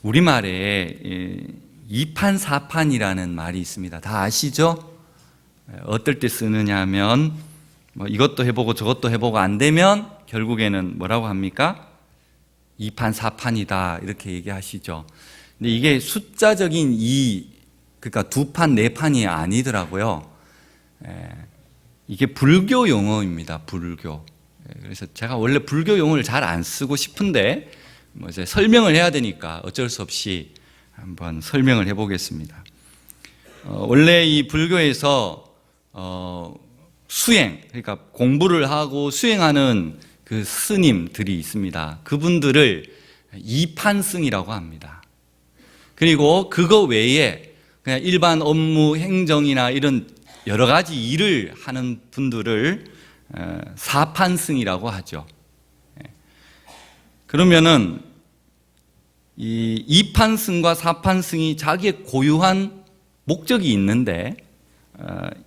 우리말에 이판사판이라는 말이 있습니다. 다 아시죠? 어떨 때 쓰느냐 하면 이것도 해보고 저것도 해보고 안 되면 결국에는 뭐라고 합니까? 이판사판이다 이렇게 얘기하시죠. 근데 이게 숫자적인 그러니까 두 판, 네 판이 아니더라고요. 이게 불교 용어입니다. 불교. 그래서 제가 원래 불교 용어를 잘 안 쓰고 싶은데 이제 설명을 해야 되니까 어쩔 수 없이 한번 설명을 해보겠습니다. 원래 이 불교에서 수행, 그러니까 공부를 하고 수행하는 그 스님들이 있습니다. 그분들을 이판승이라고 합니다. 그리고 그거 외에 그냥 일반 업무, 행정이나 이런 여러 가지 일을 하는 분들을 사판승이라고 하죠. 그러면은 이 이판승과 사판승이 자기의 고유한 목적이 있는데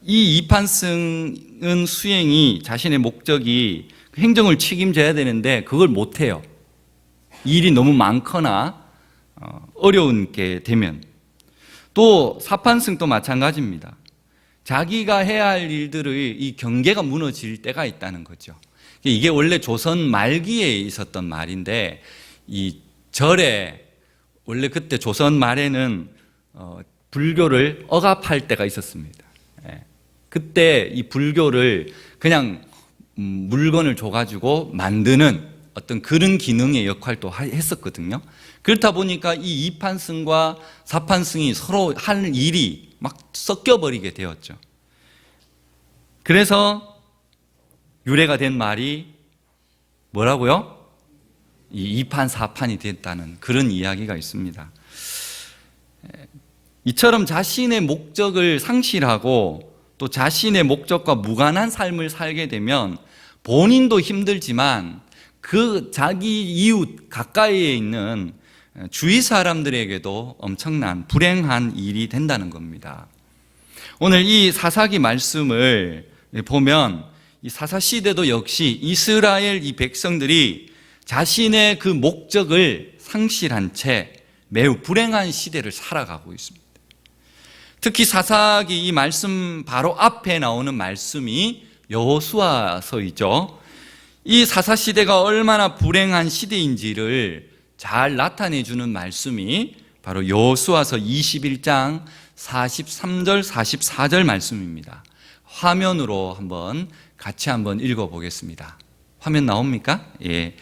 이 이판승은 수행이 자신의 목적이 행정을 책임져야 되는데 그걸 못해요. 일이 너무 많거나 어려운 게 되면. 또 사판승도 마찬가지입니다. 자기가 해야 할 일들의 이 경계가 무너질 때가 있다는 거죠. 이게 원래 조선 말기에 있었던 말인데 이 절에 원래 그때 조선 말에는 불교를 억압할 때가 있었습니다. 그때 이 불교를 그냥 물건을 줘가지고 만드는 어떤 그런 기능의 역할도 했었거든요. 그렇다 보니까 이 이판승과 사판승이 서로 할 일이 막 섞여버리게 되었죠. 그래서 유래가 된 말이 뭐라고요? 이 이판사판이 됐다는 그런 이야기가 있습니다. 이처럼 자신의 목적을 상실하고 또 자신의 목적과 무관한 삶을 살게 되면 본인도 힘들지만 그 자기 이웃 가까이에 있는 주위 사람들에게도 엄청난 불행한 일이 된다는 겁니다. 오늘 이 사사기 말씀을 보면 이 사사시대도 역시 이스라엘 이 백성들이 자신의 그 목적을 상실한 채 매우 불행한 시대를 살아가고 있습니다. 특히 사사기 이 말씀 바로 앞에 나오는 말씀이 여호수아서이죠. 이 사사시대가 얼마나 불행한 시대인지를 잘 나타내주는 말씀이 바로 여호수아서 21장 43절 44절 말씀입니다. 화면으로 같이 한번 읽어보겠습니다. 화면 나옵니까? 예,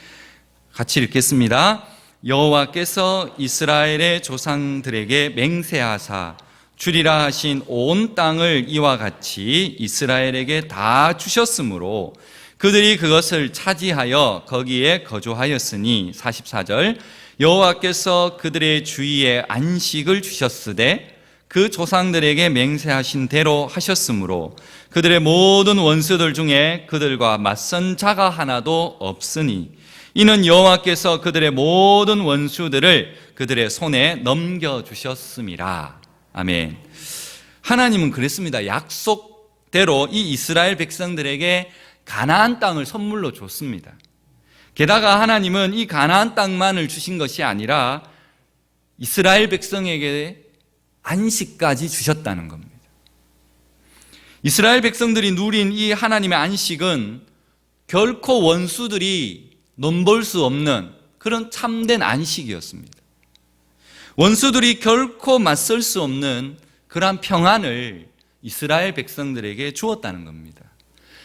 같이 읽겠습니다. 여호와께서 이스라엘의 조상들에게 맹세하사 주리라 하신 온 땅을 이와 같이 이스라엘에게 다 주셨으므로 그들이 그것을 차지하여 거기에 거주하였으니 44절 여호와께서 그들의 주위에 안식을 주셨으되 그 조상들에게 맹세하신 대로 하셨으므로 그들의 모든 원수들 중에 그들과 맞선 자가 하나도 없으니 이는 여호와께서 그들의 모든 원수들을 그들의 손에 넘겨주셨음이라. 아멘. 하나님은 그랬습니다. 약속대로 이 이스라엘 백성들에게 가나안 땅을 선물로 줬습니다. 게다가 하나님은 이 가나안 땅만을 주신 것이 아니라 이스라엘 백성에게 안식까지 주셨다는 겁니다. 이스라엘 백성들이 누린 이 하나님의 안식은 결코 원수들이 넘볼 수 없는 그런 참된 안식이었습니다. 원수들이 결코 맞설 수 없는 그러한 평안을 이스라엘 백성들에게 주었다는 겁니다.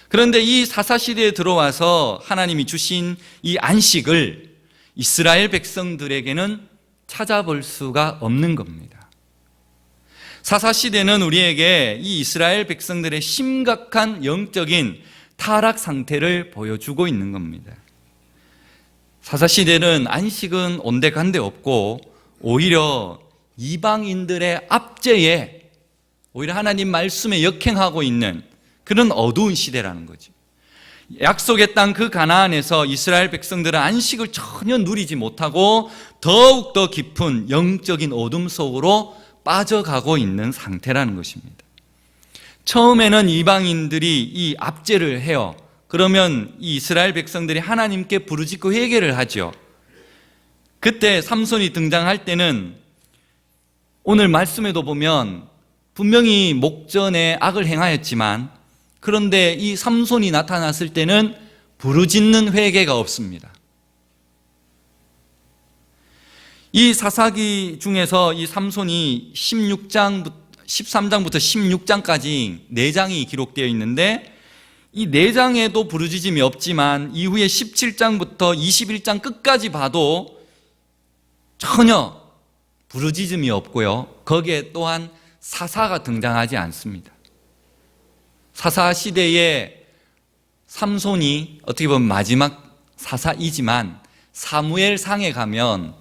그런데 이 사사시대에 들어와서 하나님이 주신 이 안식을 이스라엘 백성들에게는 찾아볼 수가 없는 겁니다. 사사시대는 우리에게 이 이스라엘 백성들의 심각한 영적인 타락 상태를 보여주고 있는 겁니다. 사사시대는 안식은 온데간데 없고 오히려 이방인들의 압제에 오히려 하나님 말씀에 역행하고 있는 그런 어두운 시대라는 거죠. 약속의 땅 그 가나안에서 이스라엘 백성들은 안식을 전혀 누리지 못하고 더욱더 깊은 영적인 어둠 속으로 빠져가고 있는 상태라는 것입니다. 처음에는 이방인들이 이 압제를 해요. 그러면 이 이스라엘 백성들이 하나님께 부르짖고 회개를 하죠. 그때 삼손이 등장할 때는 오늘 말씀에도 보면 분명히 목전에 악을 행하였지만, 그런데 이 삼손이 나타났을 때는 부르짖는 회개가 없습니다. 이 사사기 중에서 이 삼손이 13장부터 16장까지 4장이 기록되어 있는데, 이 4장에도 부르짖음이 없지만 이후에 17장부터 21장 끝까지 봐도 전혀 부르짖음이 없고요, 거기에 또한 사사가 등장하지 않습니다. 사사 시대에 삼손이 어떻게 보면 마지막 사사이지만 사무엘상에 가면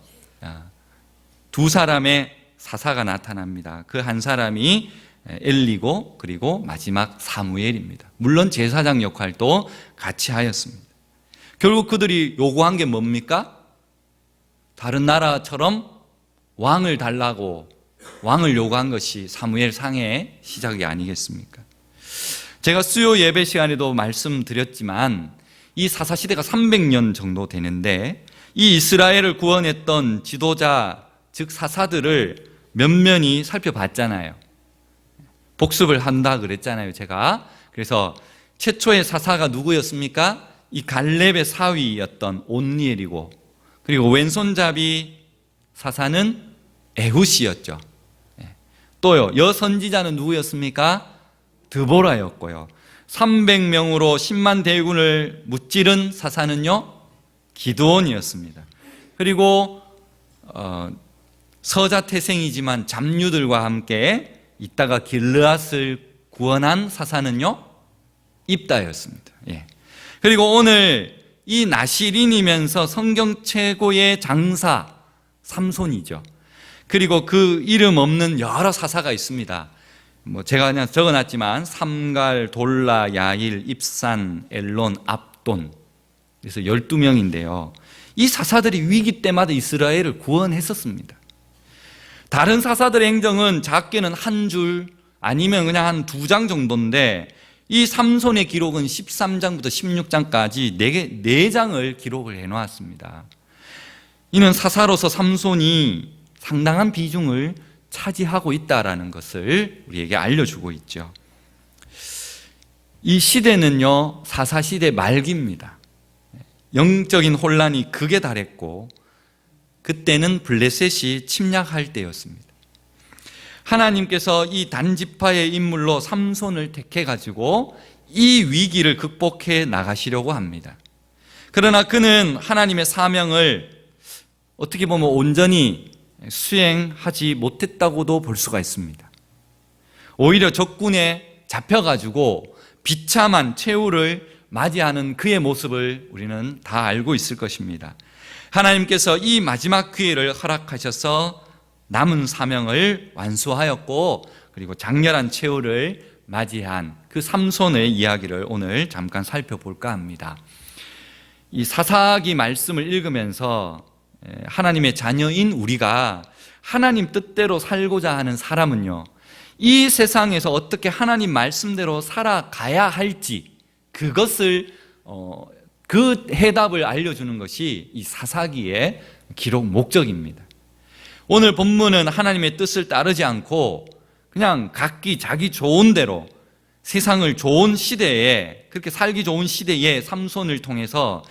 두 사람의 사사가 나타납니다. 그 한 사람이 엘리고 그리고 마지막 사무엘입니다. 물론 제사장 역할도 같이 하였습니다. 결국 그들이 요구한 게 뭡니까? 다른 나라처럼 왕을 달라고 왕을 요구한 것이 사무엘상의 시작이 아니겠습니까? 제가 수요 예배 시간에도 말씀드렸지만 이 사사시대가 300년 정도 되는데, 이 이스라엘을 구원했던 지도자 즉 사사들을 면면히 살펴봤잖아요. 복습을 한다 그랬잖아요, 제가. 그래서 최초의 사사가 누구였습니까? 이 갈렙의 사위였던 온니엘이고, 그리고 왼손잡이 사사는 에훗이었죠. 또요, 여선지자는 누구였습니까? 드보라였고요. 300명으로 10만 대군을 무찌른 사사는요, 기드온이었습니다. 그리고 서자태생이지만 잡류들과 함께 있다가 길르앗을 구원한 사사는요, 입다였습니다. 그리고 오늘 이 나시린이면서 성경 최고의 장사 삼손이죠. 그리고 그 이름 없는 여러 사사가 있습니다. 제가 그냥 적어놨지만 삼갈, 돌라, 야일, 입산, 엘론, 압돈, 그래서 12명인데요 이 사사들이 위기 때마다 이스라엘을 구원했었습니다. 다른 사사들의 행정은 작게는 한 줄 아니면 그냥 한 2장 정도인데, 이 삼손의 기록은 13장부터 16장까지 4장을 기록을 해놓았습니다. 이는 사사로서 삼손이 상당한 비중을 차지하고 있다는 것을 우리에게 알려주고 있죠. 이 시대는요, 사사시대 말기입니다. 영적인 혼란이 극에 달했고, 그때는 블레셋이 침략할 때였습니다. 하나님께서 이 단지파의 인물로 삼손을 택해가지고 이 위기를 극복해 나가시려고 합니다. 그러나 그는 하나님의 사명을 어떻게 보면 온전히 수행하지 못했다고도 볼 수가 있습니다. 오히려 적군에 잡혀가지고 비참한 최후를 맞이하는 그의 모습을 우리는 다 알고 있을 것입니다. 하나님께서 이 마지막 기회를 허락하셔서 남은 사명을 완수하였고, 그리고 장렬한 최후를 맞이한 그 삼손의 이야기를 오늘 잠깐 살펴볼까 합니다. 이 사사기 말씀을 읽으면서 하나님의 자녀인 우리가 하나님 뜻대로 살고자 하는 사람은요, 이 세상에서 어떻게 하나님 말씀대로 살아가야 할지 그것을 그 해답을 알려주는 것이 이 사사기의 기록 목적입니다. 오늘 본문은 하나님의 뜻을 따르지 않고 그냥 각기 자기 좋은 대로 세상을 좋은 시대에, 그렇게 살기 좋은 시대에 삼손을 통해서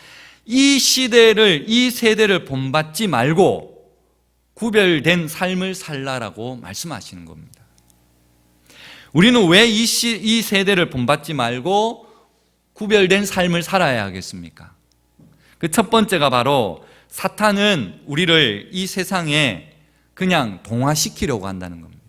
이 시대를, 이 세대를 본받지 말고 구별된 삶을 살라라고 말씀하시는 겁니다. 우리는 왜 이 세대를 본받지 말고 구별된 삶을 살아야 하겠습니까? 그 첫 번째가 바로 사탄은 우리를 이 세상에 그냥 동화시키려고 한다는 겁니다.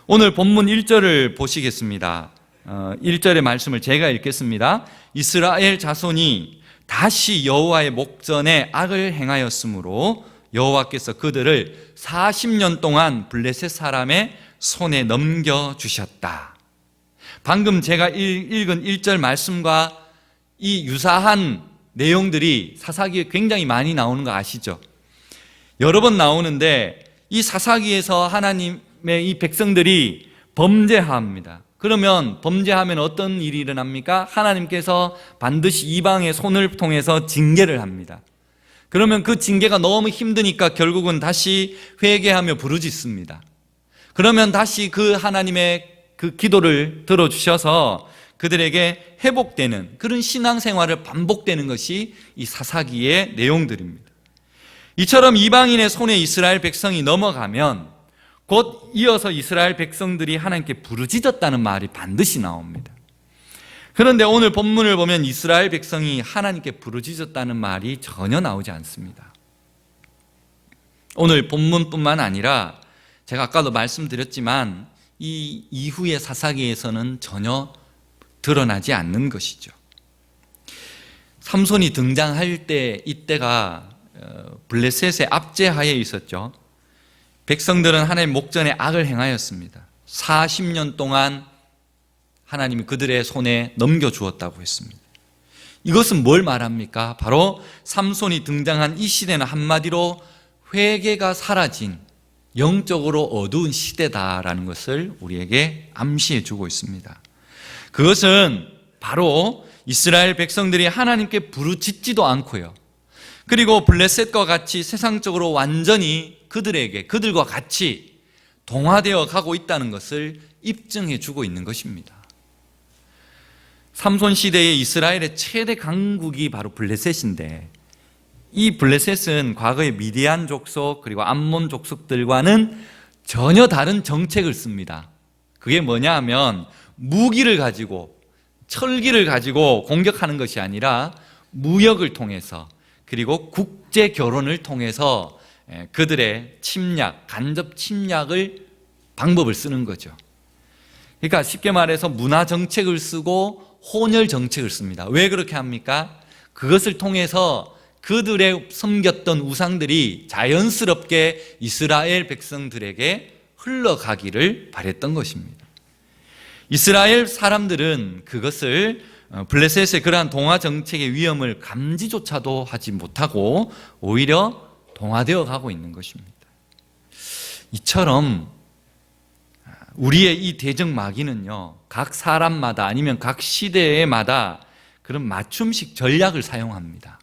오늘 본문 1절을 보시겠습니다. 1절의 말씀을 제가 읽겠습니다. 이스라엘 자손이 다시 여호와의 목전에 악을 행하였으므로 여호와께서 그들을 40년 동안 블레셋 사람의 손에 넘겨주셨다. 방금 제가 읽은 1절 말씀과 이 유사한 내용들이 사사기에 굉장히 많이 나오는 거 아시죠? 여러 번 나오는데 이 사사기에서 하나님의 이 백성들이 범죄합니다. 그러면 범죄하면 어떤 일이 일어납니까? 하나님께서 반드시 이방의 손을 통해서 징계를 합니다. 그러면 그 징계가 너무 힘드니까 결국은 다시 회개하며 부르짖습니다. 그러면 다시 그 하나님의 그 기도를 들어주셔서 그들에게 회복되는 그런 신앙생활을 반복되는 것이 이 사사기의 내용들입니다. 이처럼 이방인의 손에 이스라엘 백성이 넘어가면 곧 이어서 이스라엘 백성들이 하나님께 부르짖었다는 말이 반드시 나옵니다. 그런데 오늘 본문을 보면 이스라엘 백성이 하나님께 부르짖었다는 말이 전혀 나오지 않습니다. 오늘 본문뿐만 아니라 제가 아까도 말씀드렸지만 이 이후의 사사기에서는 전혀 드러나지 않는 것이죠. 삼손이 등장할 때 이때가 블레셋의 압제하에 있었죠. 백성들은 하나님의 목전에 악을 행하였습니다. 40년 동안 하나님이 그들의 손에 넘겨주었다고 했습니다. 이것은 뭘 말합니까? 바로 삼손이 등장한 이 시대는 한마디로 회개가 사라진 영적으로 어두운 시대다라는 것을 우리에게 암시해 주고 있습니다. 그것은 바로 이스라엘 백성들이 하나님께 부르짖지도 않고요, 그리고 블레셋과 같이 세상적으로 완전히 그들과 같이 동화되어 가고 있다는 것을 입증해 주고 있는 것입니다. 삼손 시대의 이스라엘의 최대 강국이 바로 블레셋인데, 이 블레셋은 과거의 미디안 족속 그리고 암몬 족속들과는 전혀 다른 정책을 씁니다. 그게 뭐냐 하면 무기를 가지고 철기를 가지고 공격하는 것이 아니라 무역을 통해서 그리고 국제 결혼을 통해서 그들의 침략, 간접 침략을 방법을 쓰는 거죠. 그러니까 쉽게 말해서 문화 정책을 쓰고 혼혈 정책을 씁니다. 왜 그렇게 합니까? 그것을 통해서 그들의 섬겼던 우상들이 자연스럽게 이스라엘 백성들에게 흘러가기를 바랬던 것입니다. 이스라엘 사람들은 그것을 블레셋의 그러한 동화 정책의 위험을 감지조차도 하지 못하고 오히려 동화되어 가고 있는 것입니다. 이처럼 우리의 이 대적 마귀는요, 각 사람마다 아니면 각 시대에마다 그런 맞춤식 전략을 사용합니다.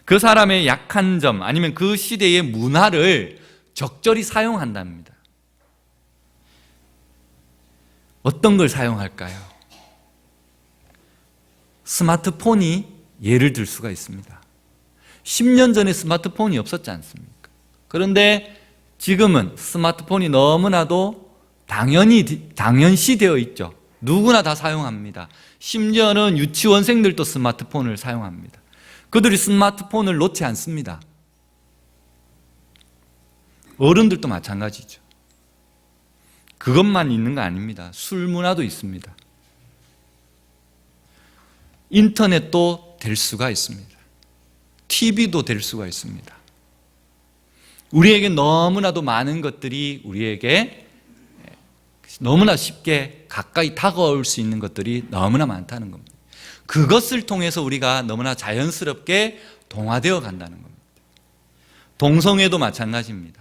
그 사람의 약한 점 아니면 그 시대의 문화를 적절히 사용한답니다. 어떤 걸 사용할까요? 스마트폰이 예를 들 수가 있습니다. 10년 전에 스마트폰이 없었지 않습니까? 그런데 지금은 스마트폰이 너무나도 당연시 되어 있죠. 누구나 다 사용합니다. 심지어는 유치원생들도 스마트폰을 사용합니다. 그들이 스마트폰을 놓지 않습니다. 어른들도 마찬가지죠. 그것만 있는 거 아닙니다. 술 문화도 있습니다. 인터넷도 될 수가 있습니다. TV도 될 수가 있습니다. 우리에게 너무나도 많은 것들이 우리에게 너무나 쉽게 가까이 다가올 수 있는 것들이 너무나 많다는 겁니다. 그것을 통해서 우리가 너무나 자연스럽게 동화되어 간다는 겁니다. 동성애도 마찬가지입니다.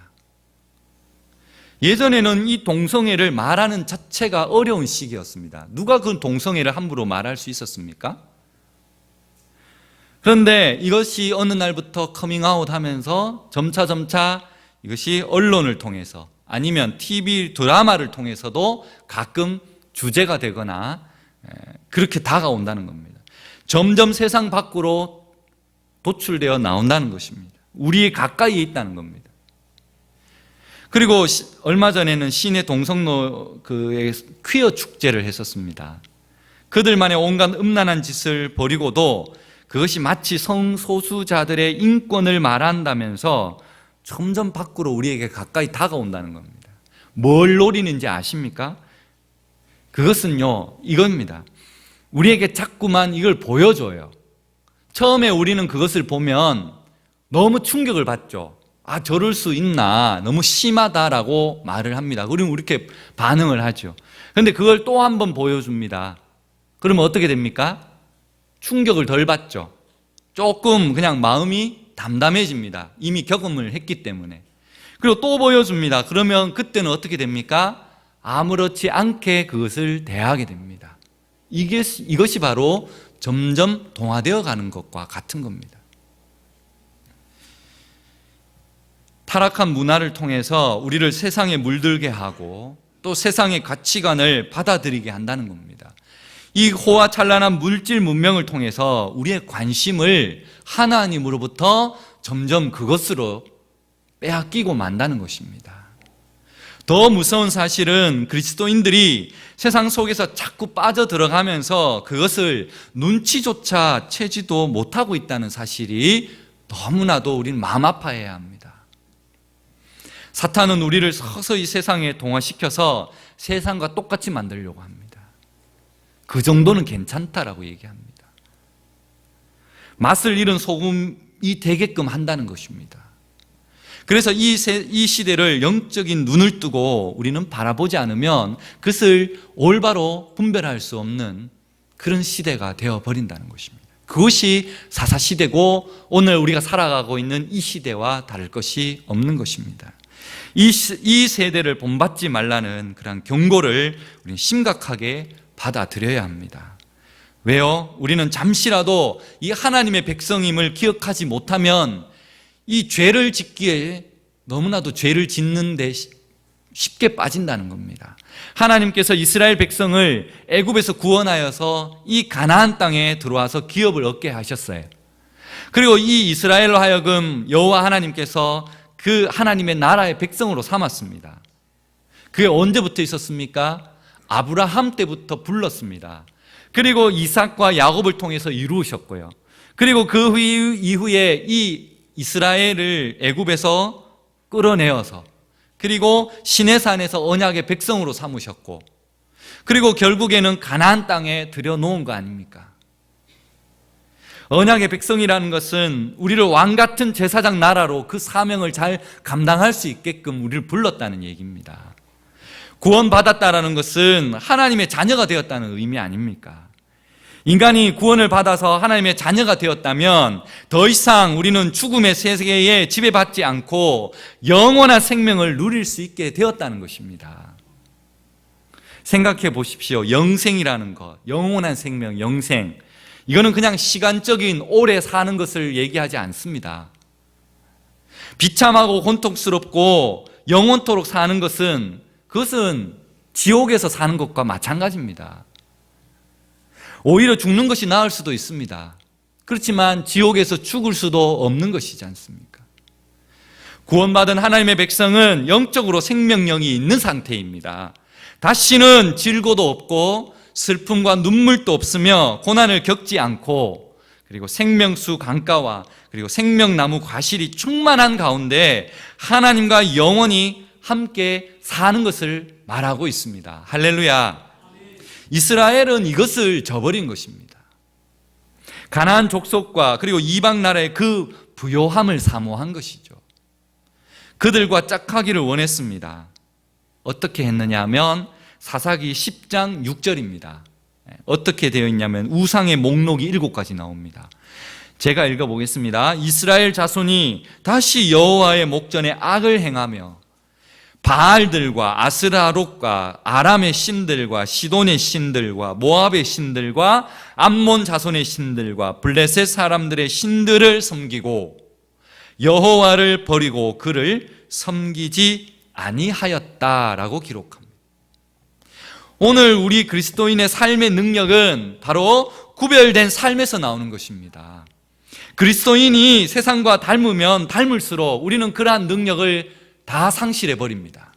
예전에는 이 동성애를 말하는 자체가 어려운 시기였습니다. 누가 그 동성애를 함부로 말할 수 있었습니까? 그런데 이것이 어느 날부터 커밍아웃 하면서 점차 이것이 언론을 통해서 아니면 TV 드라마를 통해서도 가끔 주제가 되거나 그렇게 다가온다는 겁니다. 점점 세상 밖으로 도출되어 나온다는 것입니다. 우리 가까이에 있다는 겁니다. 그리고 얼마 전에는 시내 동성로 퀴어 축제를 했었습니다. 그들만의 온갖 음란한 짓을 벌이고도 그것이 마치 성소수자들의 인권을 말한다면서 점점 밖으로 우리에게 가까이 다가온다는 겁니다. 뭘 노리는지 아십니까? 그것은요, 이겁니다. 우리에게 자꾸만 이걸 보여줘요. 처음에 우리는 그것을 보면 너무 충격을 받죠. 아, 저럴 수 있나, 너무 심하다라고 말을 합니다. 그러면 이렇게 반응을 하죠. 그런데 그걸 또 한 번 보여줍니다. 그러면 어떻게 됩니까? 충격을 덜 받죠. 조금 그냥 마음이 담담해집니다. 이미 경험을 했기 때문에. 그리고 또 보여줍니다. 그러면 그때는 어떻게 됩니까? 아무렇지 않게 그것을 대하게 됩니다. 이것이 바로 점점 동화되어 가는 것과 같은 겁니다. 타락한 문화를 통해서 우리를 세상에 물들게 하고 또 세상의 가치관을 받아들이게 한다는 겁니다. 이 호화찬란한 물질 문명을 통해서 우리의 관심을 하나님으로부터 점점 그것으로 빼앗기고 만다는 것입니다. 더 무서운 사실은 그리스도인들이 세상 속에서 자꾸 빠져들어가면서 그것을 눈치조차 채지도 못하고 있다는 사실이 너무나도 우리는 마음 아파해야 합니다. 사탄은 우리를 서서히 세상에 동화시켜서 세상과 똑같이 만들려고 합니다. 그 정도는 괜찮다라고 얘기합니다. 맛을 잃은 소금이 되게끔 한다는 것입니다. 그래서 이 시대를 영적인 눈을 뜨고 우리는 바라보지 않으면 그것을 올바로 분별할 수 없는 그런 시대가 되어버린다는 것입니다. 그것이 사사시대고 오늘 우리가 살아가고 있는 이 시대와 다를 것이 없는 것입니다. 이 세대를 본받지 말라는 그런 경고를 우리는 심각하게 받아들여야 합니다. 왜요? 우리는 잠시라도 이 하나님의 백성임을 기억하지 못하면 이 죄를 짓기에 너무나도 죄를 짓는데 쉽게 빠진다는 겁니다. 하나님께서 이스라엘 백성을 애굽에서 구원하여서 이 가나안 땅에 들어와서 기업을 얻게 하셨어요. 그리고 이 이스라엘로 하여금 여호와 하나님께서 그 하나님의 나라의 백성으로 삼았습니다. 그게 언제부터 있었습니까? 아브라함 때부터 불렀습니다. 그리고 이삭과 야곱을 통해서 이루셨고요. 그리고 그 이후에 이 이스라엘을 애굽에서 끌어내어서 그리고 시내산에서 언약의 백성으로 삼으셨고 그리고 결국에는 가나안 땅에 들여놓은 거 아닙니까? 언약의 백성이라는 것은 우리를 왕같은 제사장 나라로 그 사명을 잘 감당할 수 있게끔 우리를 불렀다는 얘기입니다. 구원받았다라는 것은 하나님의 자녀가 되었다는 의미 아닙니까? 인간이 구원을 받아서 하나님의 자녀가 되었다면 더 이상 우리는 죽음의 세계에 지배받지 않고 영원한 생명을 누릴 수 있게 되었다는 것입니다. 생각해 보십시오. 영생이라는 것, 영원한 생명, 영생. 이거는 그냥 시간적인 오래 사는 것을 얘기하지 않습니다. 비참하고 고통스럽고 영원토록 사는 것은 그것은 지옥에서 사는 것과 마찬가지입니다. 오히려 죽는 것이 나을 수도 있습니다. 그렇지만 지옥에서 죽을 수도 없는 것이지 않습니까? 구원받은 하나님의 백성은 영적으로 생명력이 있는 상태입니다. 다시는 질고도 없고 슬픔과 눈물도 없으며 고난을 겪지 않고 그리고 생명수 강가와 그리고 생명나무 과실이 충만한 가운데 하나님과 영원히 함께 사는 것을 말하고 있습니다. 할렐루야. 이스라엘은 이것을 저버린 것입니다. 가나안 족속과 그리고 이방 나라의 그 부요함을 사모한 것이죠. 그들과 짝하기를 원했습니다. 어떻게 했느냐 하면 사사기 10장 6절입니다. 어떻게 되어 있냐면 우상의 목록이 7가지 나옵니다. 제가 읽어보겠습니다. 이스라엘 자손이 다시 여호와의 목전에 악을 행하며 바알들과 아스라롯과 아람의 신들과 시돈의 신들과 모압의 신들과 암몬 자손의 신들과 블레셋 사람들의 신들을 섬기고 여호와를 버리고 그를 섬기지 아니하였다라고 기록합니다. 오늘 우리 그리스도인의 삶의 능력은 바로 구별된 삶에서 나오는 것입니다. 그리스도인이 세상과 닮으면 닮을수록 우리는 그러한 능력을 다 상실해버립니다.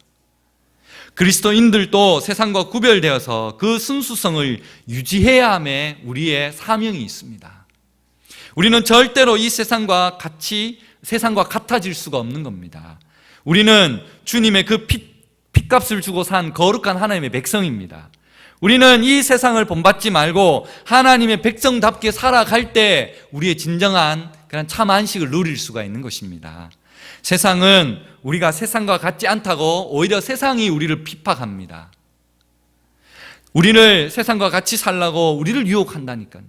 그리스도인들도 세상과 구별되어서 그 순수성을 유지해야 함에 우리의 사명이 있습니다. 우리는 절대로 이 세상과 같아질 수가 없는 겁니다. 우리는 주님의 그 핏값을 주고 산 거룩한 하나님의 백성입니다. 우리는 이 세상을 본받지 말고 하나님의 백성답게 살아갈 때 우리의 진정한 그런 참 안식을 누릴 수가 있는 것입니다. 세상은 우리가 세상과 같지 않다고 오히려 세상이 우리를 핍박합니다. 우리를 세상과 같이 살라고 우리를 유혹한다니까요.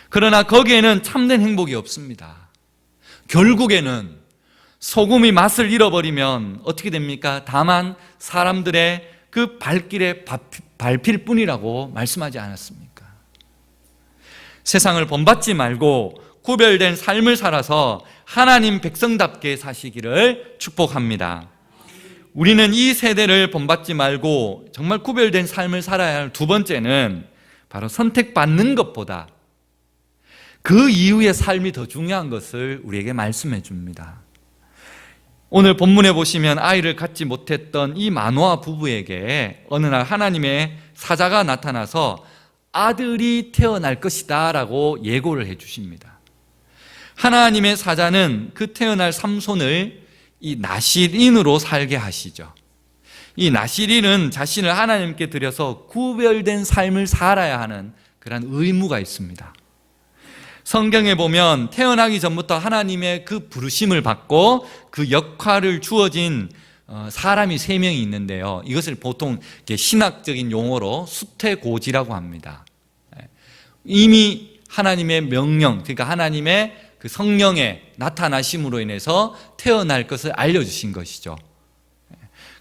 그러나 거기에는 참된 행복이 없습니다. 결국에는 소금이 맛을 잃어버리면 어떻게 됩니까? 다만 사람들의 그 발길에 밟힐 뿐이라고 말씀하지 않았습니까? 세상을 본받지 말고 구별된 삶을 살아서 하나님 백성답게 사시기를 축복합니다. 우리는 이 세대를 본받지 말고 정말 구별된 삶을 살아야 할 두 번째는 바로 선택받는 것보다 그 이후의 삶이 더 중요한 것을 우리에게 말씀해 줍니다. 오늘 본문에 보시면 아이를 갖지 못했던 이 마노아 부부에게 어느 날 하나님의 사자가 나타나서 아들이 태어날 것이다 라고 예고를 해 주십니다. 하나님의 사자는 그 태어날 삼손을 이 나실인으로 살게 하시죠. 이 나실인은 자신을 하나님께 드려서 구별된 삶을 살아야 하는 그런 의무가 있습니다. 성경에 보면 태어나기 전부터 하나님의 그 부르심을 받고 그 역할을 주어진 사람이 3명이 있는데요. 이것을 보통 신학적인 용어로 수태고지라고 합니다. 이미 하나님의 명령, 그러니까 하나님의 그 성령의 나타나심으로 인해서 태어날 것을 알려주신 것이죠.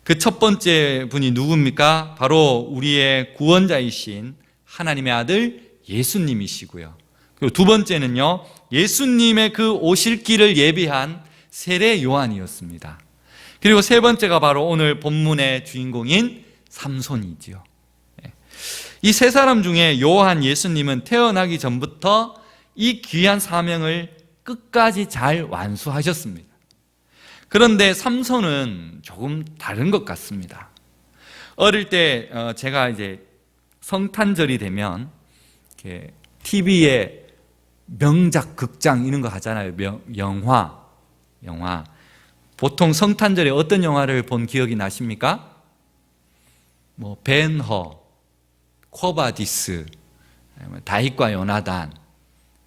그 첫 번째 분이 누굽니까? 바로 우리의 구원자이신 하나님의 아들 예수님이시고요. 그리고 두 번째는요, 예수님의 그 오실 길을 예비한 세례 요한이었습니다. 그리고 세 번째가 바로 오늘 본문의 주인공인 삼손이지요. 이 세 사람 중에 요한 예수님은 태어나기 전부터 이 귀한 사명을 끝까지 잘 완수하셨습니다. 그런데 삼손은 조금 다른 것 같습니다. 어릴 때 제가 이제 성탄절이 되면 이렇게 TV에 명작 극장 이런 거 하잖아요. 영화. 보통 성탄절에 어떤 영화를 본 기억이 나십니까? 뭐 벤허, 쿼바디스, 다윗과 요나단,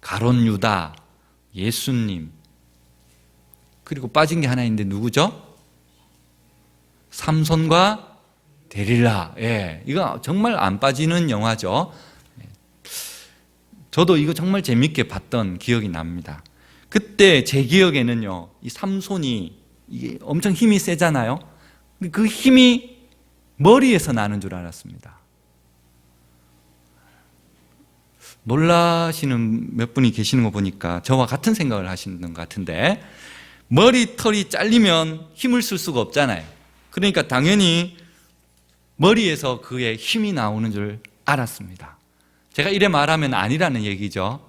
가론 유다, 예수님, 그리고 빠진 게 하나 있는데 누구죠? 삼손과 데릴라. 예, 이거 정말 안 빠지는 영화죠. 저도 이거 정말 재밌게 봤던 기억이 납니다. 그때 제 기억에는요, 이 삼손이 이게 엄청 힘이 세잖아요. 그 힘이 머리에서 나는 줄 알았습니다. 놀라시는 몇 분이 계시는 거 보니까 저와 같은 생각을 하시는 것 같은데, 머리털이 잘리면 힘을 쓸 수가 없잖아요. 그러니까 당연히 머리에서 그의 힘이 나오는 줄 알았습니다. 제가 이래 말하면 아니라는 얘기죠.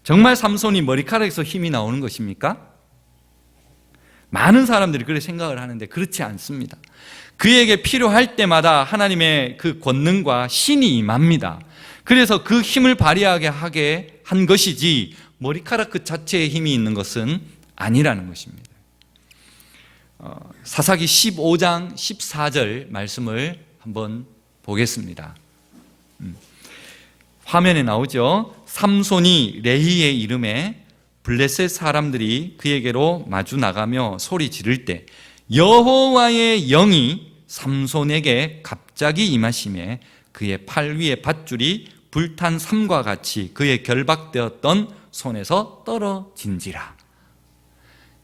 정말 삼손이 머리카락에서 힘이 나오는 것입니까? 많은 사람들이 그렇게 생각을 하는데 그렇지 않습니다. 그에게 필요할 때마다 하나님의 그 권능과 신이 임합니다. 그래서 그 힘을 발휘하게 하게 한 것이지 머리카락 그 자체에 힘이 있는 것은 아니라는 것입니다. 사사기 15장 14절 말씀을 한번 보겠습니다. 화면에 나오죠. 삼손이 레히의 이름에 블레셋 사람들이 그에게로 마주 나가며 소리 지를 때 여호와의 영이 삼손에게 갑자기 임하심에 그의 팔 위에 밧줄이 불탄 삼과 같이 그의 결박되었던 손에서 떨어진지라.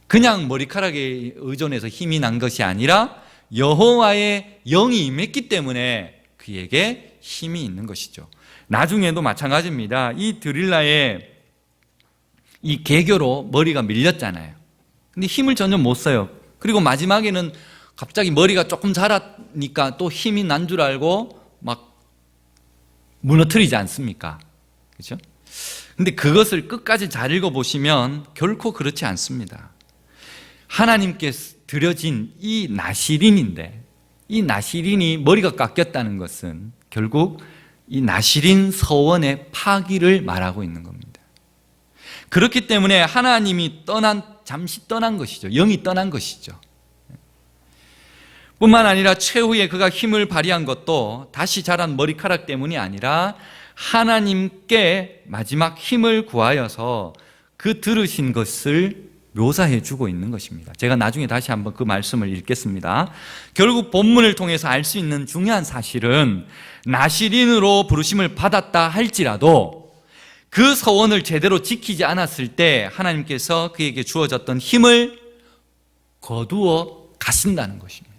그냥 머리카락에 의존해서 힘이 난 것이 아니라 여호와의 영이 임했기 때문에 그에게 힘이 있는 것이죠. 나중에도 마찬가지입니다. 이 드릴라의 이 개교로 머리가 밀렸잖아요. 근데 힘을 전혀 못 써요. 그리고 마지막에는 갑자기 머리가 조금 자라니까 또 힘이 난 줄 알고 막 무너뜨리지 않습니까? 그렇죠? 근데 그것을 끝까지 잘 읽어보시면 결코 그렇지 않습니다. 하나님께 드려진 이 나실인인데, 이 나실인이 머리가 깎였다는 것은 결국 이 나실인 서원의 파기를 말하고 있는 겁니다. 그렇기 때문에 하나님이 잠시 떠난 것이죠. 영이 떠난 것이죠. 뿐만 아니라 최후에 그가 힘을 발휘한 것도 다시 자란 머리카락 때문이 아니라 하나님께 마지막 힘을 구하여서 그 들으신 것을 묘사해 주고 있는 것입니다. 제가 나중에 다시 한번 그 말씀을 읽겠습니다. 결국 본문을 통해서 알 수 있는 중요한 사실은 나실인으로 부르심을 받았다 할지라도 그 서원을 제대로 지키지 않았을 때 하나님께서 그에게 주어졌던 힘을 거두어 가신다는 것입니다.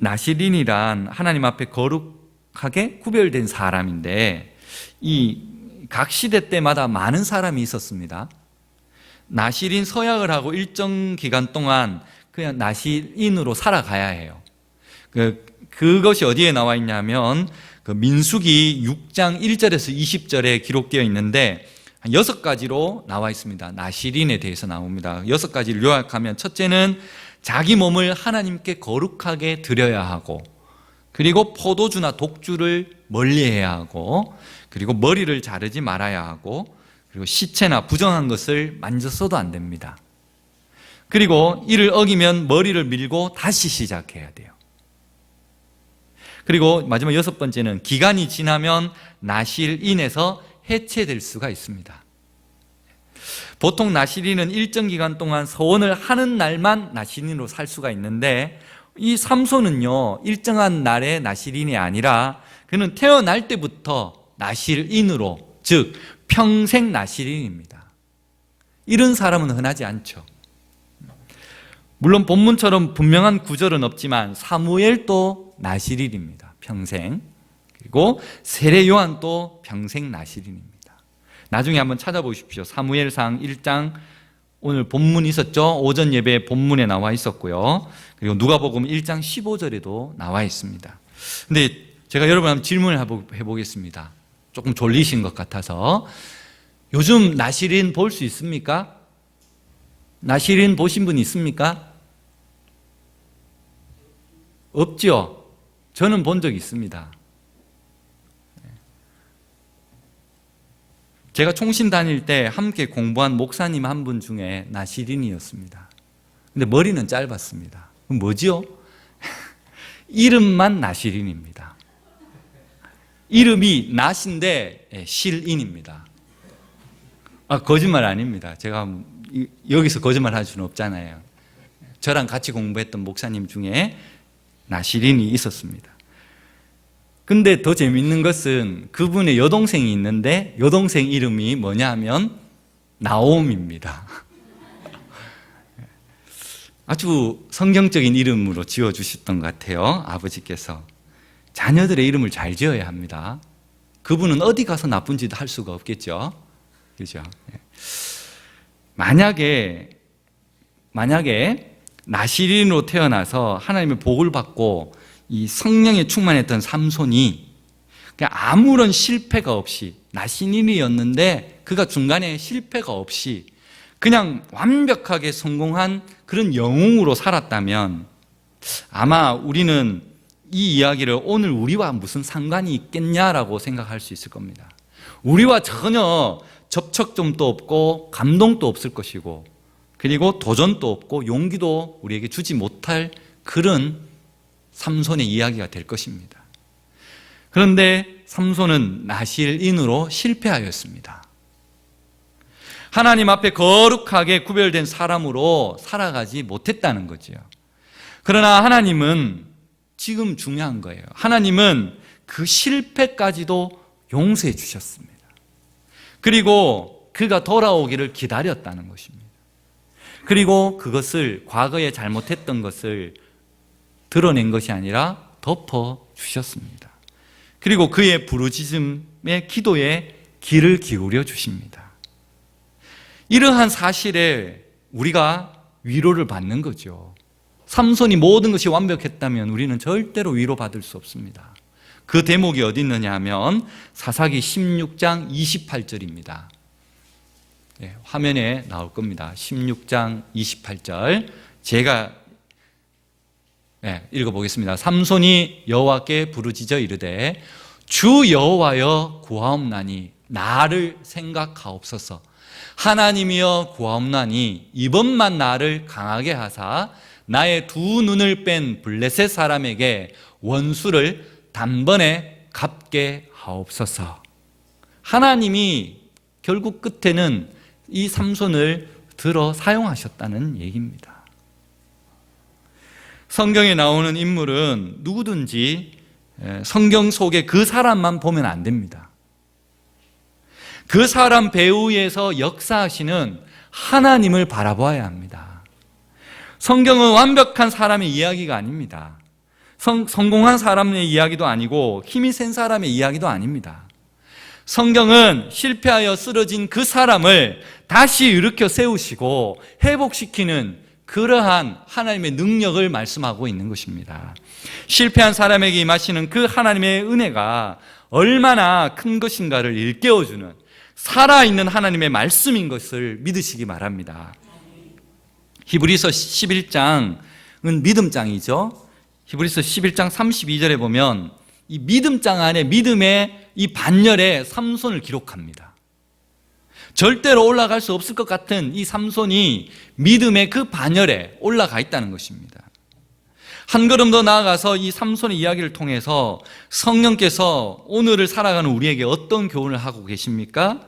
나실인이란 하나님 앞에 거룩하게 구별된 사람인데 이 각 시대 때마다 많은 사람이 있었습니다. 나실인 서약을 하고 일정 기간 동안 그냥 나실인으로 살아가야 해요. 그것이 어디에 나와 있냐면 민수기 6장 1절에서 20절에 기록되어 있는데 6가지로 나와 있습니다. 나실인에 대해서 나옵니다. 6가지를 요약하면, 첫째는 자기 몸을 하나님께 거룩하게 드려야 하고, 그리고 포도주나 독주를 멀리해야 하고, 그리고 머리를 자르지 말아야 하고, 그리고 시체나 부정한 것을 만졌어도 안 됩니다. 그리고 이를 어기면 머리를 밀고 다시 시작해야 돼요. 그리고 마지막 6번째는 기간이 지나면 나실인에서 해체될 수가 있습니다. 보통 나실인은 일정 기간 동안 서원을 하는 날만 나실인으로 살 수가 있는데, 이 삼손은요, 일정한 날의 나실인이 아니라 그는 태어날 때부터 나실인으로, 즉 평생 나실인입니다. 이런 사람은 흔하지 않죠. 물론 본문처럼 분명한 구절은 없지만 사무엘도 나실인입니다. 평생. 그리고 세례 요한도 평생 나실인입니다. 나중에 한번 찾아보십시오. 사무엘상 1장, 오늘 본문 있었죠? 오전 예배 본문에 나와 있었고요. 그리고 누가복음 1장 15절에도 나와 있습니다. 근데 제가 여러분 한번 질문을 해보겠습니다. 조금 졸리신 것 같아서. 요즘 나실인 볼 수 있습니까? 나실인 보신 분 있습니까? 없죠? 저는 본 적 있습니다. 제가 총신 다닐 때 함께 공부한 목사님 한 분 중에 나실인이었습니다. 근데 머리는 짧았습니다. 그럼 뭐지요? 이름만 나실인입니다. 이름이 낫인데 실인입니다. 거짓말 아닙니다. 제가 여기서 거짓말 할 수는 없잖아요. 저랑 같이 공부했던 목사님 중에 나실인이 있었습니다. 근데 더 재밌는 것은 그분의 여동생이 있는데 여동생 이름이 뭐냐 하면 나옴입니다. 아주 성경적인 이름으로 지어주셨던 것 같아요. 아버지께서. 자녀들의 이름을 잘 지어야 합니다. 그분은 어디 가서 나쁜 짓 할 수가 없겠죠. 그죠? 만약에 나실인으로 태어나서 하나님의 복을 받고 이 성령에 충만했던 삼손이 그냥 아무런 실패가 없이, 나실인이었는데 그가 중간에 실패가 없이 그냥 완벽하게 성공한 그런 영웅으로 살았다면, 아마 우리는 이 이야기를 오늘 우리와 무슨 상관이 있겠냐라고 생각할 수 있을 겁니다. 우리와 전혀 접촉점도 없고 감동도 없을 것이고, 그리고 도전도 없고 용기도 우리에게 주지 못할 그런 삼손의 이야기가 될 것입니다. 그런데 삼손은 나실인으로 실패하였습니다. 하나님 앞에 거룩하게 구별된 사람으로 살아가지 못했다는 거죠. 그러나 하나님은, 지금 중요한 거예요, 하나님은 그 실패까지도 용서해 주셨습니다. 그리고 그가 돌아오기를 기다렸다는 것입니다. 그리고 그것을, 과거에 잘못했던 것을 드러낸 것이 아니라 덮어주셨습니다. 그리고 그의 부르짖음의 기도에 귀를 기울여 주십니다. 이러한 사실에 우리가 위로를 받는 거죠. 삼손이 모든 것이 완벽했다면 우리는 절대로 위로받을 수 없습니다. 그 대목이 어디 있느냐 하면 사사기 16장 28절입니다. 화면에 나올 겁니다. 16장 28절 제가 읽어보겠습니다. 삼손이 여호와께 부르짖어 이르되 주 여호와여 구하옵나니 나를 생각하옵소서. 하나님이여 구하옵나니 이번만 나를 강하게 하사 나의 두 눈을 뺀 블레셋 사람에게 원수를 단번에 갚게 하옵소서. 하나님이 결국 끝에는 이 삼손을 들어 사용하셨다는 얘기입니다. 성경에 나오는 인물은 누구든지 성경 속에 그 사람만 보면 안 됩니다. 그 사람 배후에서 역사하시는 하나님을 바라봐야 합니다. 성경은 완벽한 사람의 이야기가 아닙니다. 성공한 사람의 이야기도 아니고 힘이 센 사람의 이야기도 아닙니다. 성경은 실패하여 쓰러진 그 사람을 다시 일으켜 세우시고 회복시키는 그러한 하나님의 능력을 말씀하고 있는 것입니다. 실패한 사람에게 임하시는 그 하나님의 은혜가 얼마나 큰 것인가를 일깨워주는 살아있는 하나님의 말씀인 것을 믿으시기 바랍니다. 히브리서 11장은 믿음장이죠. 히브리서 11장 32절에 보면 이 믿음장 안에 믿음의 이 반열에 삼손을 기록합니다. 절대로 올라갈 수 없을 것 같은 이 삼손이 믿음의 그 반열에 올라가 있다는 것입니다. 한 걸음 더 나아가서 이 삼손의 이야기를 통해서 성령께서 오늘을 살아가는 우리에게 어떤 교훈을 하고 계십니까?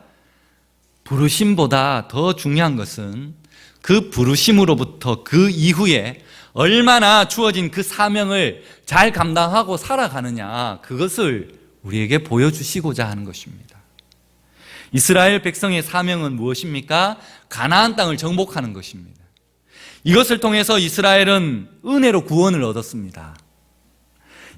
부르심보다 더 중요한 것은 그 부르심으로부터 그 이후에 얼마나 주어진 그 사명을 잘 감당하고 살아가느냐, 그것을 우리에게 보여주시고자 하는 것입니다. 이스라엘 백성의 사명은 무엇입니까? 가나안 땅을 정복하는 것입니다. 이것을 통해서 이스라엘은 은혜로 구원을 얻었습니다.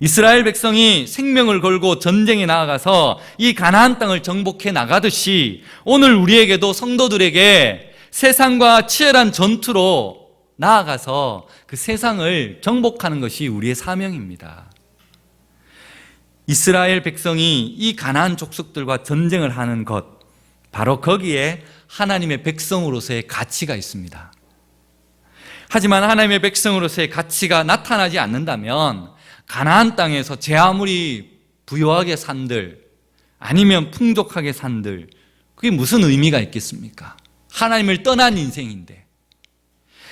이스라엘 백성이 생명을 걸고 전쟁에 나아가서 이 가나안 땅을 정복해 나가듯이 오늘 우리에게도 성도들에게 세상과 치열한 전투로 나아가서 그 세상을 정복하는 것이 우리의 사명입니다. 이스라엘 백성이 이 가나안 족속들과 전쟁을 하는 것, 바로 거기에 하나님의 백성으로서의 가치가 있습니다. 하지만 하나님의 백성으로서의 가치가 나타나지 않는다면 가나안 땅에서 제 아무리 부유하게 산들 아니면 풍족하게 산들 그게 무슨 의미가 있겠습니까? 하나님을 떠난 인생인데,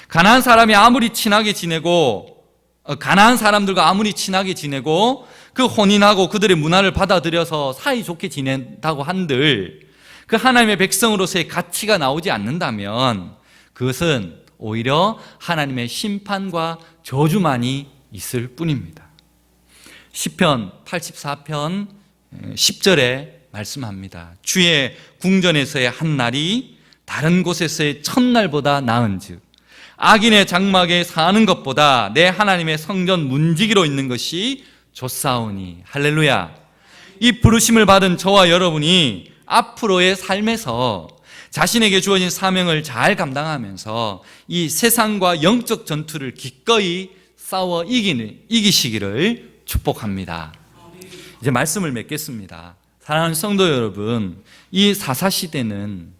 가나안 사람이 아무리 친하게 지내고 가나안 사람들과 아무리 친하게 지내고 그 혼인하고 그들의 문화를 받아들여서 사이좋게 지낸다고 한들 그 하나님의 백성으로서의 가치가 나오지 않는다면 그것은 오히려 하나님의 심판과 저주만이 있을 뿐입니다. 시편 84편 10절에 말씀합니다. 주의 궁전에서의 한 날이 다른 곳에서의 첫날보다 나은즉 악인의 장막에 사는 것보다 내 하나님의 성전 문지기로 있는 것이 좋사오니. 할렐루야. 이 부르심을 받은 저와 여러분이 앞으로의 삶에서 자신에게 주어진 사명을 잘 감당하면서 이 세상과 영적 전투를 기꺼이 싸워 이기시기를 축복합니다. 이제 말씀을 맺겠습니다. 사랑하는 성도 여러분, 이 사사시대는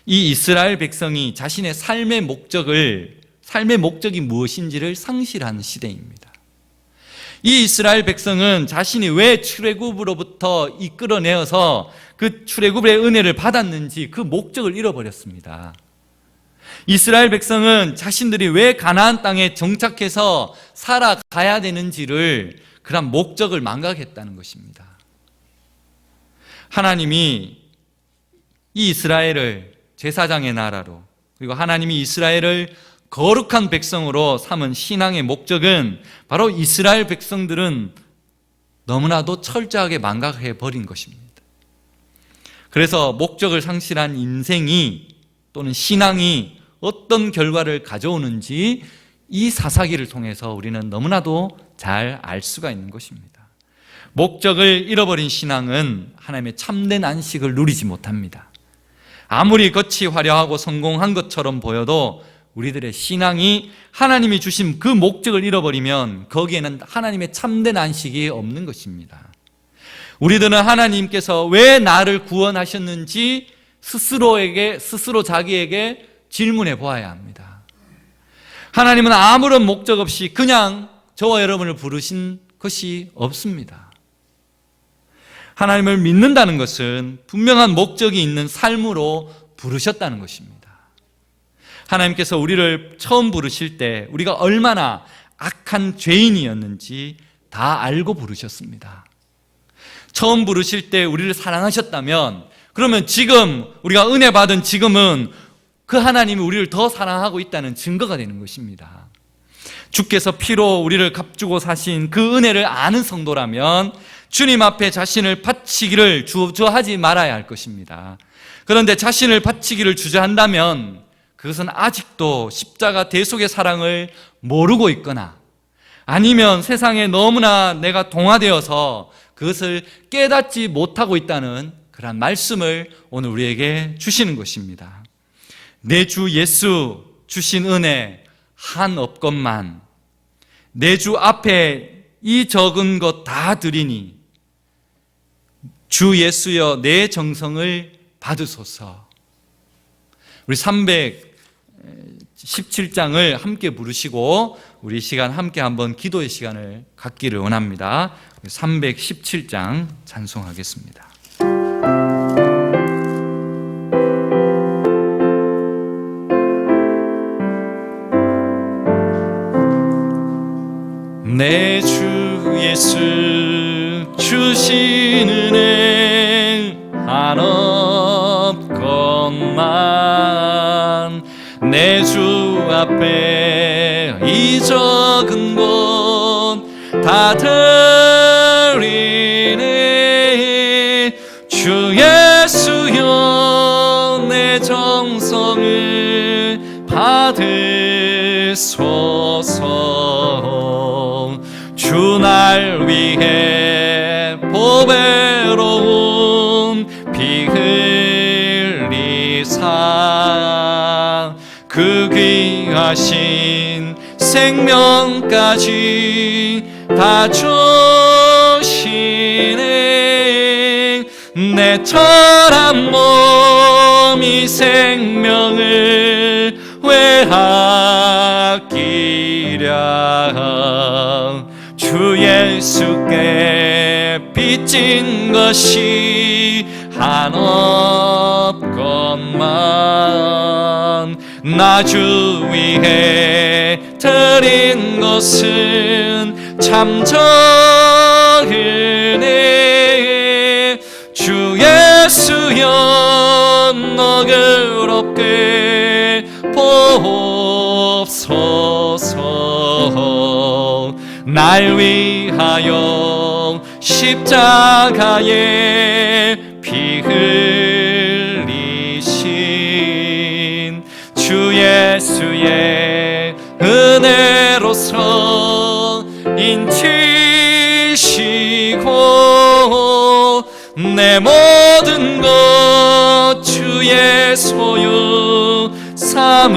이 이스라엘 백성이 자신의 삶의 목적이 무엇인지를 상실하는 시대입니다. 이 이스라엘 백성은 자신이 왜 출애굽으로부터 이끌어내어서 그 출애굽의 은혜를 받았는지 그 목적을 잃어버렸습니다. 이스라엘 백성은 자신들이 왜 가나안 땅에 정착해서 살아가야 되는지를 그런 목적을 망각했다는 것입니다. 하나님이 이 이스라엘을 제사장의 나라로, 그리고 하나님이 이스라엘을 거룩한 백성으로 삼은 신앙의 목적은 바로 이스라엘 백성들은 너무나도 철저하게 망각해 버린 것입니다. 그래서 목적을 상실한 인생이 또는 신앙이 어떤 결과를 가져오는지 이 사사기를 통해서 우리는 너무나도 잘 알 수가 있는 것입니다. 목적을 잃어버린 신앙은 하나님의 참된 안식을 누리지 못합니다. 아무리 겉이 화려하고 성공한 것처럼 보여도 우리들의 신앙이 하나님이 주신 그 목적을 잃어버리면 거기에는 하나님의 참된 안식이 없는 것입니다. 우리들은 하나님께서 왜 나를 구원하셨는지 스스로 자기에게 질문해 보아야 합니다. 하나님은 아무런 목적 없이 그냥 저와 여러분을 부르신 것이 없습니다. 하나님을 믿는다는 것은 분명한 목적이 있는 삶으로 부르셨다는 것입니다. 하나님께서 우리를 처음 부르실 때 우리가 얼마나 악한 죄인이었는지 다 알고 부르셨습니다. 처음 부르실 때 우리를 사랑하셨다면 그러면 지금 우리가 은혜 받은 지금은 그 하나님이 우리를 더 사랑하고 있다는 증거가 되는 것입니다. 주께서 피로 우리를 값주고 사신 그 은혜를 아는 성도라면 주님 앞에 자신을 바치기를 주저하지 말아야 할 것입니다. 그런데 자신을 바치기를 주저한다면 그것은 아직도 십자가 대속의 사랑을 모르고 있거나 아니면 세상에 너무나 내가 동화되어서 그것을 깨닫지 못하고 있다는 그런 말씀을 오늘 우리에게 주시는 것입니다. 내 주 예수 주신 은혜 한 없건만 내 주 앞에 이 적은 것 다 드리니 주 예수여 내 정성을 받으소서. 우리 317장을 함께 부르시고 우리 시간 함께 한번 기도의 시간을 갖기를 원합니다. 317장 찬송하겠습니다. 내 주 예수 주신 은혜 한 없건만 내 주 앞에 이 적은 것 다 드리네. 주 예수여 내 정성을 받으소서. 주 날 위해 보배로운 피 흘리사 그 귀하신 생명까지 다 주시네. 내 tör한 몸 이 생명을 왜 아끼랴. 주 예수께 빚진 것이 한 없건만 나 주 위해 드린 것은 참 적으네. 주 예수여 너그럽게 보옵소서. 날 위하여 십자가에 피 흘리신 주 예수의 은혜로서 인치시고 내 모든 것 주의 소유 삼으소서.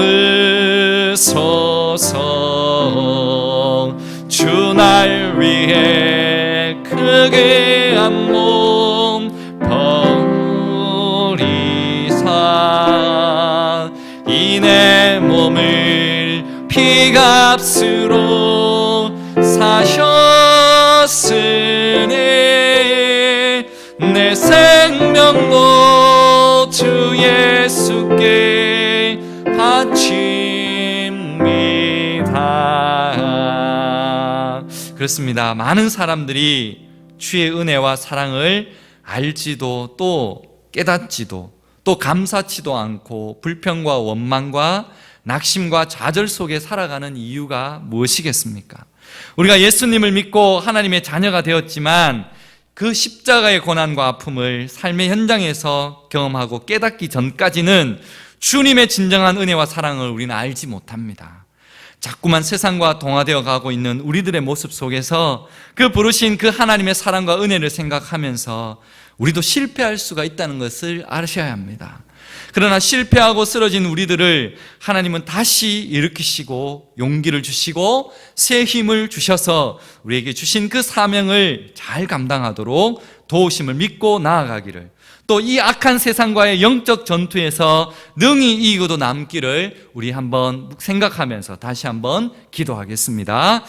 주 날 위해 그 귀한 몸 버리사 이 내 몸을 피값으로 사셨으니 내 생명도 주 예수께 바칩니다. 그렇습니다. 많은 사람들이 주의 은혜와 사랑을 알지도 또 깨닫지도 또 감사치도 않고 불평과 원망과 낙심과 좌절 속에 살아가는 이유가 무엇이겠습니까? 우리가 예수님을 믿고 하나님의 자녀가 되었지만 그 십자가의 고난과 아픔을 삶의 현장에서 경험하고 깨닫기 전까지는 주님의 진정한 은혜와 사랑을 우리는 알지 못합니다. 자꾸만 세상과 동화되어 가고 있는 우리들의 모습 속에서 그 부르신 그 하나님의 사랑과 은혜를 생각하면서 우리도 실패할 수가 있다는 것을 아셔야 합니다. 그러나 실패하고 쓰러진 우리들을 하나님은 다시 일으키시고 용기를 주시고 새 힘을 주셔서 우리에게 주신 그 사명을 잘 감당하도록 도우심을 믿고 나아가기를, 또 이 악한 세상과의 영적 전투에서 능히 이기고도 남기를 우리 한번 생각하면서 다시 한번 기도하겠습니다.